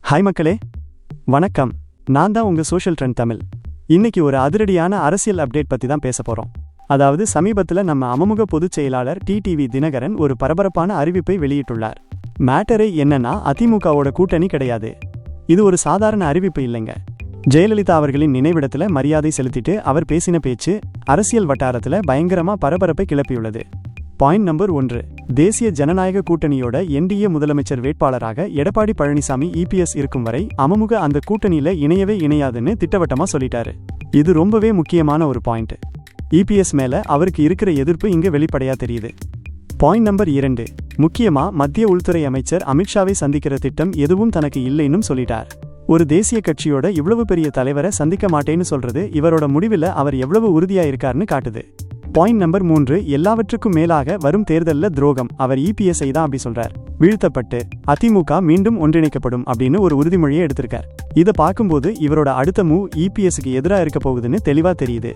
Hi மக்களே, வணக்கம். நான் தான் உங்க சோஷியல் ட்ரெண்ட் தமிழ். இன்னைக்கு ஒரு அதிரடியான அரசியல் அப்டேட் பத்தி தான் பேச போறோம். அதாவது சமீபத்தில் நம்ம அமமுக பொதுச் செயலாளர் டிடிவி தினகரன் ஒரு பரபரப்பான அறிவிப்பை வெளியிட்டுள்ளார். மேட்டரே என்னன்னா, அதிமுகவோட கூட்டணி கிடையாது. இது ஒரு சாதாரண அறிவிப்பு இல்லைங்க. ஜெயலலிதா அவர்களின் நினைவிடத்துல மரியாதை செலுத்திட்டு அவர் பேசின பேச்சு அரசியல் வட்டாரத்துல பயங்கரமா பரபரப்பை கிளப்பியுள்ளது. பாயிண்ட் நம்பர் 1, தேசிய ஜனநாயக கூட்டணியோட என்டிஏ முதலமைச்சர் வேட்பாளராக எடப்பாடி பழனிசாமி இபிஎஸ் இருக்கும் வரை அமமுக அந்த கூட்டணியில இணையவே இணையாதுன்னு திட்டவட்டமா சொல்லிட்டாரு. இது ரொம்பவே முக்கியமான ஒரு பாயிண்ட். இபிஎஸ் மேல அவருக்கு இருக்கிற எதிர்ப்பு இங்க வெளிப்படையா தெரியுது. பாயிண்ட் நம்பர் 2, முக்கியமா மத்திய உள்துறை அமைச்சர் அமித்ஷாவை சந்திக்கிற திட்டம் எதுவும் தனக்கு இல்லைன்னு சொல்லிட்டார். ஒரு தேசிய கட்சியோட இவ்வளவு பெரிய தலைவரை சந்திக்க மாட்டேன்னு சொல்றது இவரோட முடிவில் அவர் எவ்வளவு உறுதியா இருக்காருன்னு காட்டுது. பாயிண்ட் நம்பர் 3, எல்லாவற்றுக்கும் மேலாக வரும் தேர்தல்ல துரோகம். அவர் இபிஎஸ்ஐ தான் அப்படி சொல்றார். வீழ்த்தப்பட்டு அதிமுக மீண்டும் ஒன்றிணைக்கப்படும் அப்படின்னு ஒரு உறுதிமொழியை எடுத்திருக்கார். இதை பார்க்கும்போது இவரோட அடுத்த மூவ் இபிஎஸ்க்கு எதிராக இருக்க போகுதுன்னு தெளிவா தெரியுது.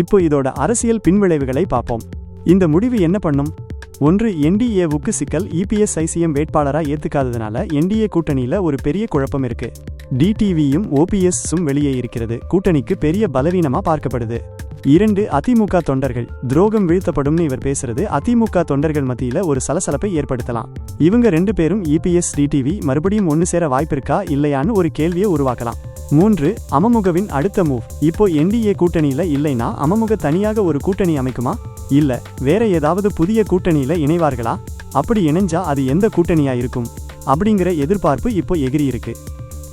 இப்போ இதோட அரசியல் பின்விளைவுகளை பார்ப்போம். இந்த முடிவு என்ன பண்ணும்? 1, என்டிஏவுக்கு சிக்கல். இபிஎஸ் ஐசிஎம் வேட்பாளரா ஏத்துக்காததுனால என்டிஏ கூட்டணியில ஒரு பெரிய குழப்பம் இருக்கு. டிடிவியும் ஓபிஎஸ்ஸும் வெளியே இருக்கிறது கூட்டணிக்கு பெரிய பலவீனமா பார்க்கப்படுது. 2, அதிமுக தொண்டர்கள் துரோகம் வீழ்த்தப்படும்னு இவர் பேசுறது அதிமுக தொண்டர்கள் மத்தியில ஒரு சலசலப்பை ஏற்படுத்தலாம். இவங்க 2 பேரும் இபிஎஸ் டிடிவி மறுபடியும் ஒன்னு சேர வாய்ப்பிருக்கா இல்லையான்னு ஒரு கேள்வியை உருவாக்கலாம். 3, அமமுகவின் அடுத்த மூவ். இப்போ என்டிஏ கூட்டணியில இல்லைனா அமமுக தனியாக ஒரு கூட்டணி அமைக்குமா, இல்ல வேற ஏதாவது புதிய கூட்டணியில இணைவார்களா? அப்படி இணைஞ்சா அது எந்த கூட்டணியா இருக்கும் அப்படிங்கிற எதிர்பார்ப்பு இப்போ எகிரி இருக்கு.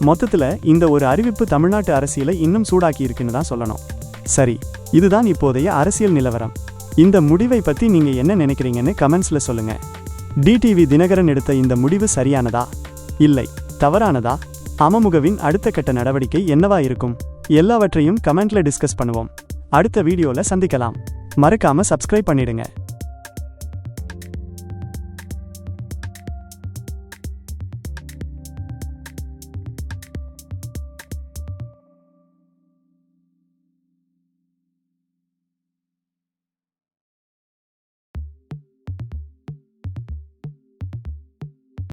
மொத்தத்துல இந்த ஒரு அறிவிப்பு தமிழ்நாட்டு அரசியலை இன்னும் சூடாக்கி இருக்குன்னு தான் சொல்லணும். சரி, இதுதான் இப்போதைய அரசியல் நிலவரம். இந்த முடிவை பத்தி நீங்க என்ன நினைக்கிறீங்கன்னு கமெண்ட்ஸ்ல சொல்லுங்க. டிடிவி தினகரன் எடுத்த இந்த முடிவு சரியானதா, இல்லை தவறானதா? அமமுகவின் அடுத்த கட்ட நடவடிக்கை என்னவா இருக்கும்? எல்லாவற்றையும் கமெண்ட்ல டிஸ்கஸ் பண்ணுவோம். அடுத்த வீடியோல சந்திக்கலாம். மறக்காம சப்ஸ்கிரைப் பண்ணிடுங்க.